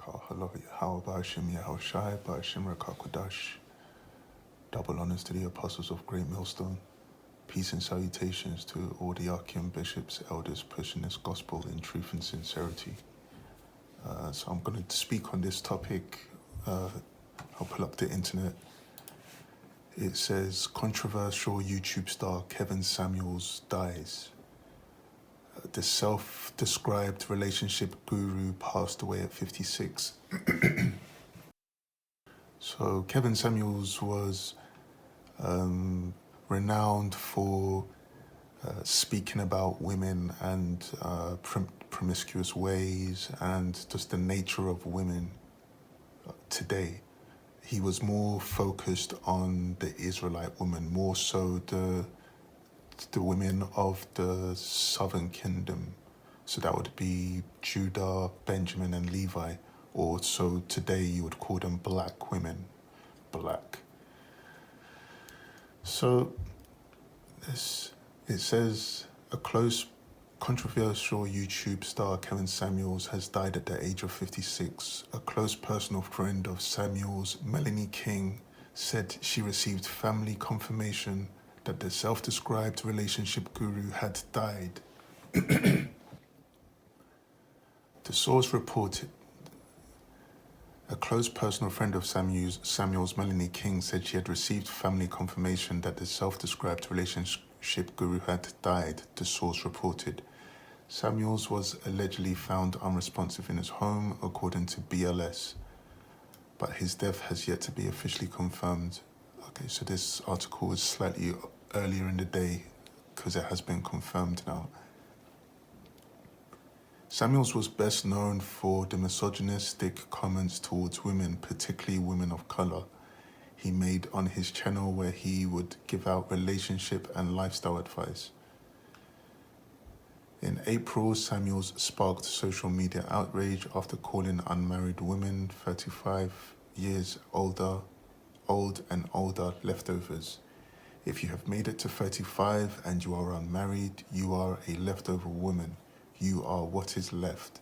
How Bashim Yahushai Bashim Rakakwadash. Double honors to the apostles of Great Millstone. Peace and salutations to all the Archean bishops, elders pushing this gospel in truth and sincerity. So I'm going to speak on this topic. I'll pull up the internet. It says, controversial YouTube star Kevin Samuels dies. The self-described relationship guru passed away at 56. So Kevin Samuels was renowned for speaking about women and promiscuous ways and just the nature of women today. He was more focused on the Israelite woman, more so the women of the southern kingdom. So that would be Judah, Benjamin, and Levi. Or so today you would call them black women. Black. So it says a close controversial YouTube star Kevin Samuels has died at the age of 56. A close personal friend of Samuels, Melanie King, said she received family confirmation that the self-described relationship guru had died. The source reported a close personal friend of Samuels, Melanie King, said she had received family confirmation that the self-described relationship guru had died, the source reported. Samuels was allegedly found unresponsive in his home, according to BLS, but his death has yet to be officially confirmed. Okay, so this article is slightly earlier in the day because it has been confirmed now. Samuels was best known for the misogynistic comments towards women, particularly women of color, he made on his channel where he would give out relationship and lifestyle advice. In April, Samuels sparked social media outrage after calling unmarried women 35 years old and older leftovers. If you have made it to 35 and you are unmarried, you are a leftover woman. You are what is left.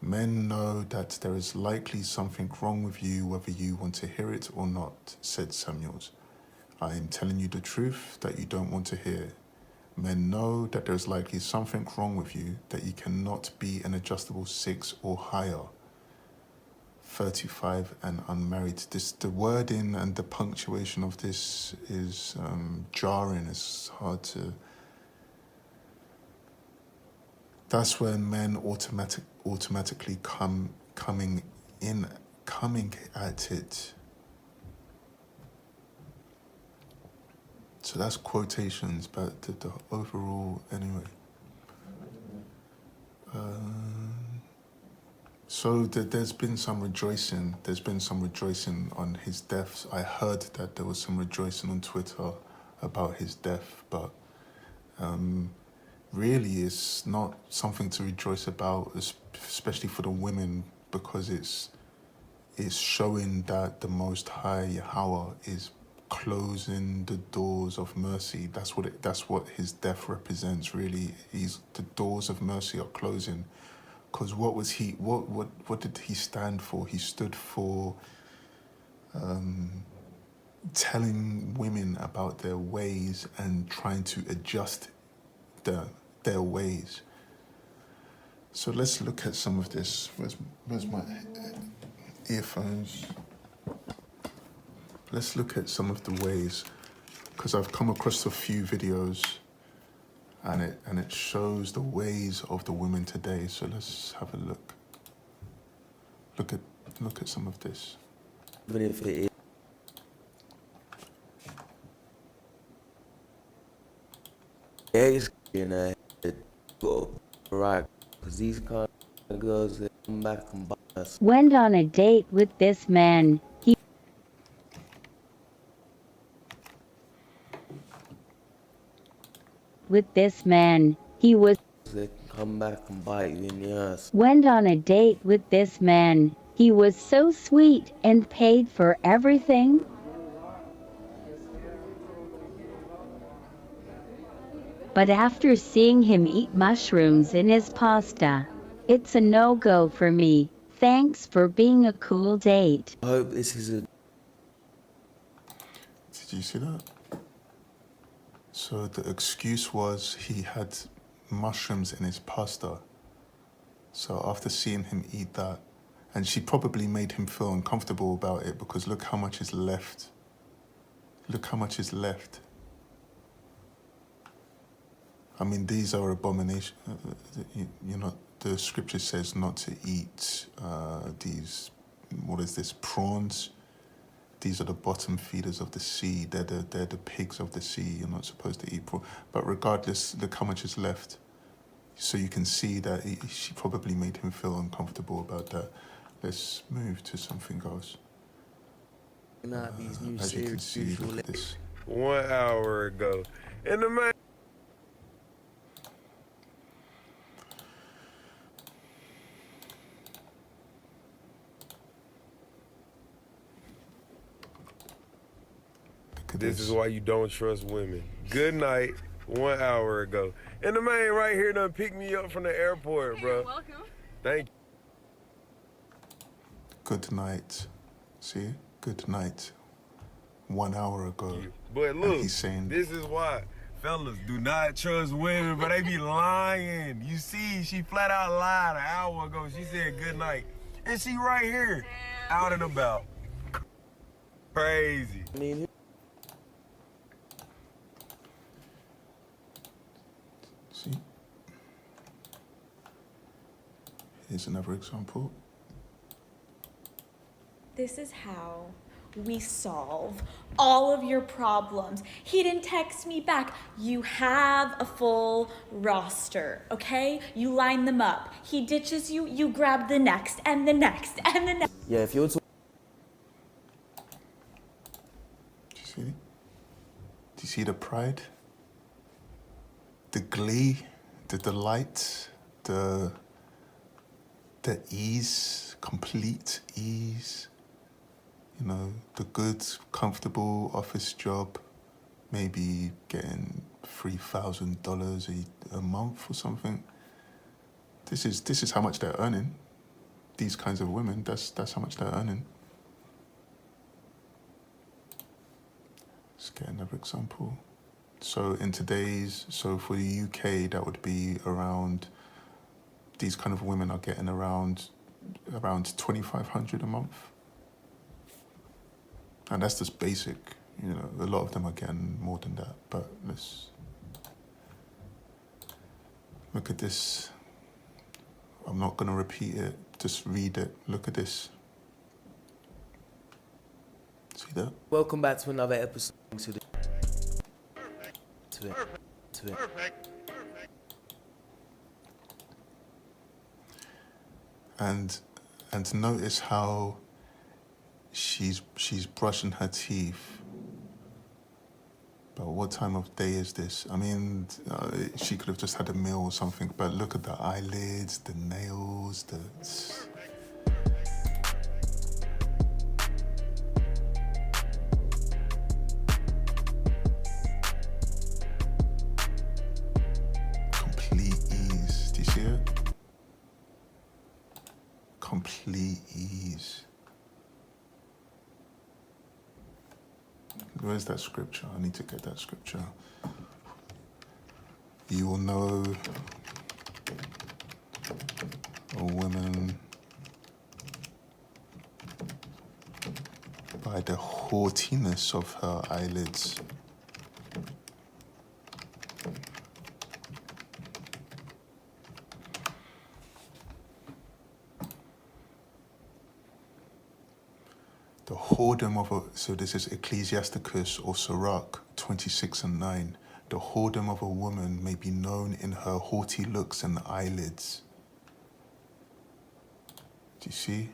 Men know that there is likely something wrong with you whether you want to hear it or not, said Samuels. I am telling you the truth that you don't want to hear. Men know that there is likely something wrong with you, that you cannot be an adjustable 6 or higher. 35 and unmarried. The wording and the punctuation of this is jarring. It's hard to... That's when men automatically coming at it. So that's quotations, but the overall, anyway. So there's been some rejoicing. There's been some rejoicing on his death. I heard that there was some rejoicing on Twitter about his death, but really it's not something to rejoice about, especially for the women, because it's showing that the Most High Yahweh is closing the doors of mercy. That's what his death represents, really. The doors of mercy are closing. Because what did he stand for? He stood for telling women about their ways and trying to adjust their ways. So let's look at some of this. Where's my earphones? Let's look at some of the ways, because I've come across a few videos and it shows the ways of the women today. So let's have a look. Look at some of this. Even if it is, go right, because these kind of girls that come back and buy us. Went on a date with this man. He was They come back and bite you in the ass. Went on a date with this man. He was so sweet and paid for everything. But after seeing him eat mushrooms in his pasta, it's a no-go for me. Thanks for being a cool date. I hope this is a Did you see that? So the excuse was he had mushrooms in his pasta. So after seeing him eat that, and she probably made him feel uncomfortable about it because look how much is left. Look how much is left. I mean, these are abominations. You know, the scripture says not to eat these, what is this, prawns. These are the bottom feeders of the sea. They're the pigs of the sea. You're not supposed to eat prawn. But regardless, look how much is left. So you can see that she probably made him feel uncomfortable about that. Let's move to something else. not these new As you can series. see, look at this. 1 hour ago. And the man. Look at This is why you don't trust women. Good night. 1 hour ago. And the man right here done picked me up from the airport, bro. You're welcome. Thank you. Good night. See? Good night. 1 hour ago. But And look, he's saying, this is why. Fellas, do not trust women, but they be lying. You see, she flat out lied an hour ago. She said good night. And she right here, out and about. Crazy. I mean, see? Here's another example. This is how we solve all of your problems. He didn't text me back. You have a full roster, okay? You line them up. He ditches you, you grab the next and the next and the next. yeah, if you're talking Do you see? Do you see the pride? The glee, the delight, the ease, complete ease. You know, the good, comfortable office job, maybe getting $3,000 a month or something. This is how much they're earning. These kinds of women, that's how much they're earning. Let's get another example. So for the UK, that would be around, these kind of women are getting around 2,500 a month. And that's just basic, you know, a lot of them are getting more than that, but let's look at this. I'm not gonna repeat it, just read it, look at this. See that? welcome back to another episode to it. And notice how she's brushing her teeth. But what time of day is this? I mean, she could have just had a meal or something, but look at the eyelids, the nails, complete ease. Do you see it? Complete ease. Where's that scripture? I need to get that scripture. You will know a woman by the haughtiness of her eyelids. The whoredom of a, so this is Ecclesiasticus or Sirach 26:9. The whoredom of a woman may be known in her haughty looks and eyelids. Do you see?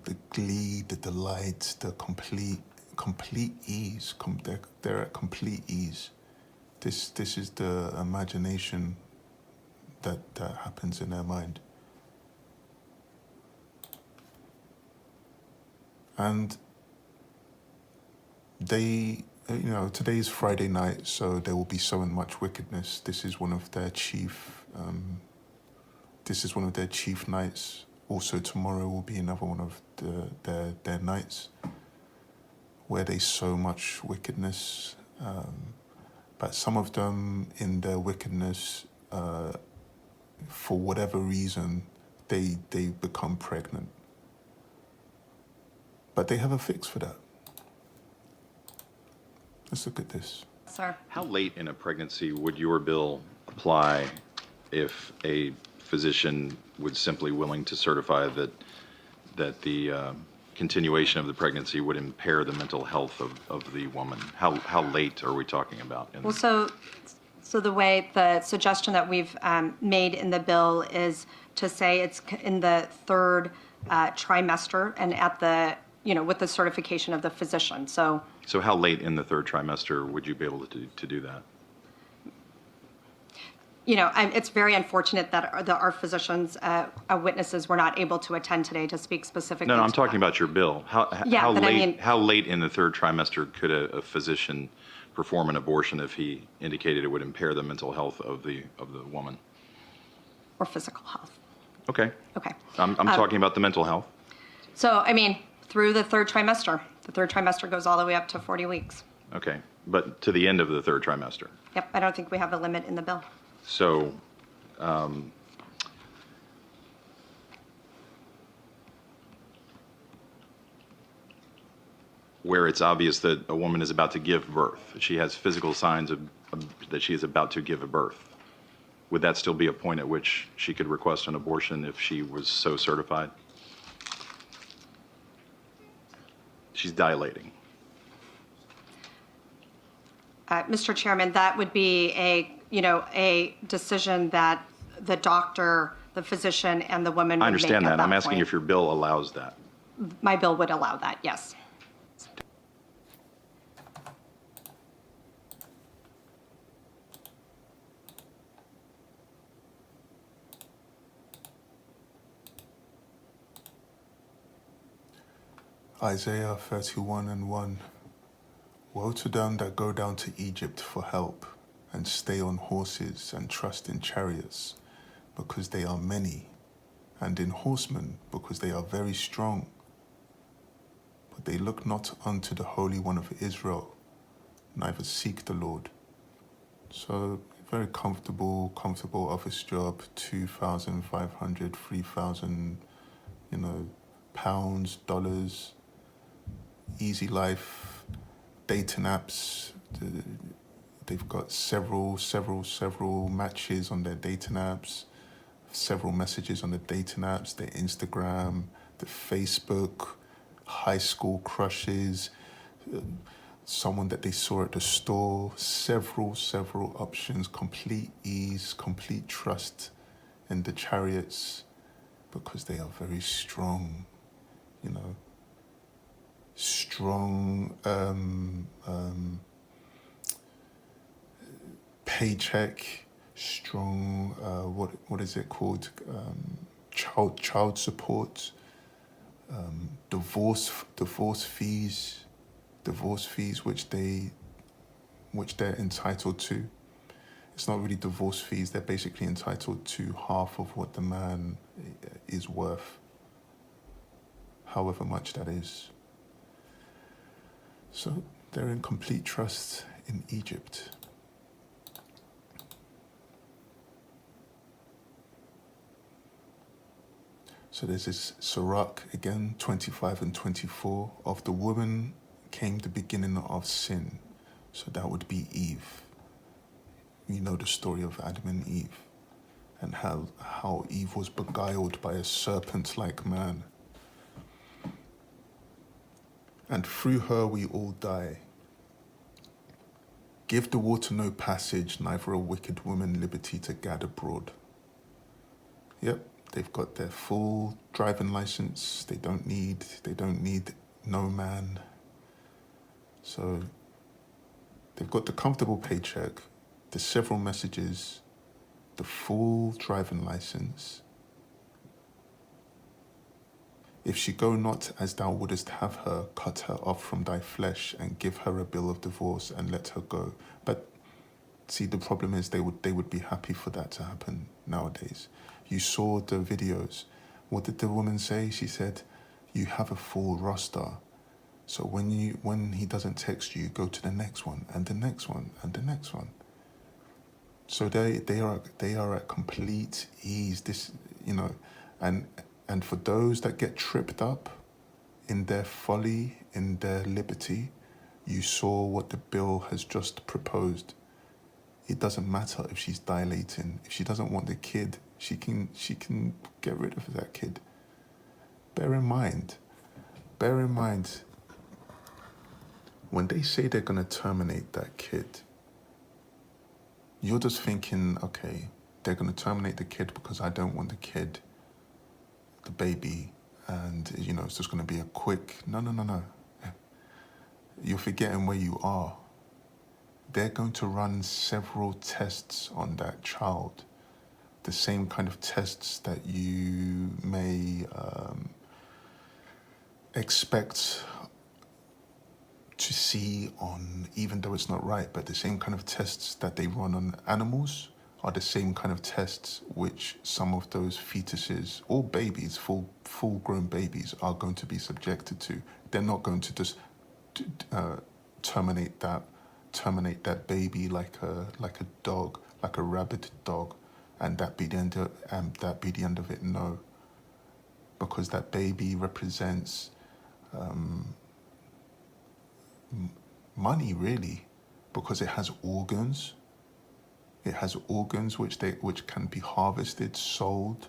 The glee, the delight, the complete ease. They're at complete ease. This is the imagination that happens in their mind. And they, you know, today's Friday night, so there will be so much wickedness. This is one of their chief this is one of their chief nights. Also tomorrow will be another one of their nights where they sow much wickedness. But some of them in their wickedness, for whatever reason, they become pregnant. But they have a fix for that. Let's look at this. Sir. How late in a pregnancy would your bill apply if a physician was simply willing to certify that the continuation of the pregnancy would impair the mental health of the woman? How late are we talking about? Well, so the way the suggestion that we've made in the bill is to say it's in the third trimester and at the, with the certification of the physician. So how late in the third trimester would you be able to do that? It's very unfortunate that our physicians, witnesses, were not able to attend today to speak specifically. No, I'm to talking that. about your bill. How late in the third trimester could a physician perform an abortion if he indicated it would impair the mental health of the woman? Or physical health. Okay. Okay. I'm talking about the mental health. So, through the third trimester. The third trimester goes all the way up to 40 weeks. Okay, but to the end of the third trimester. Yep, I don't think we have a limit in the bill. So, where it's obvious that a woman is about to give birth, she has physical signs that she is about to give a birth, would that still be a point at which she could request an abortion if she was so certified? She's dilating. Mr. Chairman, that would be a decision that the doctor, the physician, and the woman would make. I understand at that. I'm asking point. if your bill allows that. My bill would allow that, yes. Isaiah 31:1. Woe to them that go down to Egypt for help, and stay on horses, and trust in chariots, because they are many, and in horsemen, because they are very strong. But they look not unto the Holy One of Israel, neither seek the Lord. So, very comfortable office job, 2,500, 3,000, pounds, dollars. Easy life, dating apps. They've got several matches on their dating apps, several messages on the dating apps, their Instagram, the Facebook, high school crushes, someone that they saw at the store, several options, complete ease, complete trust in the chariots, because they are very strong, strong paycheck, strong what is it called, child support, divorce fees which they're entitled to. It's not really divorce fees, they're basically entitled to half of what the man is worth, however much that is. So they're in complete trust in Egypt. So there's this Sirach again, 25 and 24. Of the woman came the beginning of sin. So that would be Eve. You know the story of Adam and Eve, and how Eve was beguiled by a serpent-like man. And through her we all die. Give the water no passage, neither a wicked woman liberty to gad abroad. Yep, they've got their full driving license. They don't need no man. So they've got the comfortable paycheck, the several messages, the full driving license. If she go not as thou wouldest have her, cut her off from thy flesh, and give her a bill of divorce, and let her go. But See, the problem is they would be happy for that to happen nowadays. You saw the videos. What did the woman say? She said, "You have a full roster. So when he doesn't text you, go to the next one and the next one and the next one." So they are at complete ease. This, you know, and for those that get tripped up in their folly, in their liberty, you saw what the bill has just proposed. It doesn't matter if she's dilating. If she doesn't want the kid, she can get rid of that kid. Bear in mind, when they say they're going to terminate that kid, you're just thinking, okay, they're going to terminate the kid because I don't want the kid, the baby, and, you know, it's just going to be a quick, no. You're forgetting where you are. They're going to run several tests on that child, the same kind of tests that you may expect to see on, even though it's not right, but the same kind of tests that they run on animals are the same kind of tests which some of those fetuses or babies, full-grown babies, are going to be subjected to. They're not going to just terminate that baby like a dog, like a rabid dog, and that be the end of it. No, because that baby represents money, really, because it has organs. It has organs which can be harvested, sold.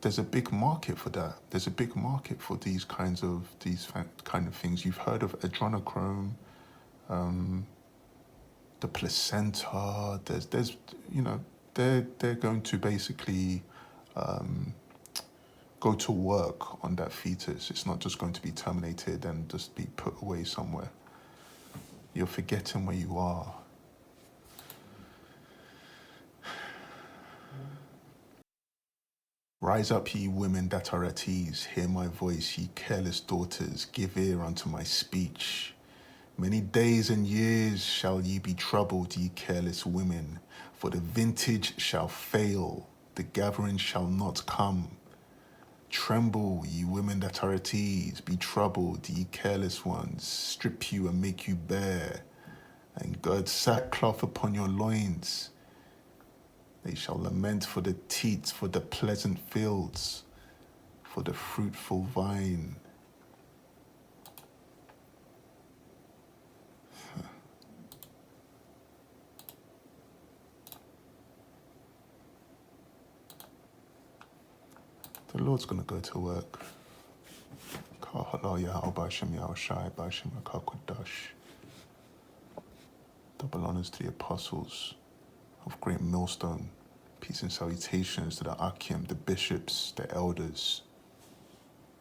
There's a big market for that. There's a big market for these kind of things. You've heard of adrenochrome, the placenta. There's you know, they're going to basically go to work on that fetus. It's not just going to be terminated and just be put away somewhere. You're forgetting where you are. Rise up, ye women that are at ease, hear my voice, ye careless daughters, give ear unto my speech. Many days and years shall ye be troubled, ye careless women, for the vintage shall fail, the gathering shall not come. Tremble, ye women that are at ease, be troubled, ye careless ones, strip you and make you bare, and gird sackcloth upon your loins. They shall lament for the teats, for the pleasant fields, for the fruitful vine. The Lord's going to go to work. Double honors to the apostles of Great Millstone. Peace and salutations to the Akim, the bishops, the elders,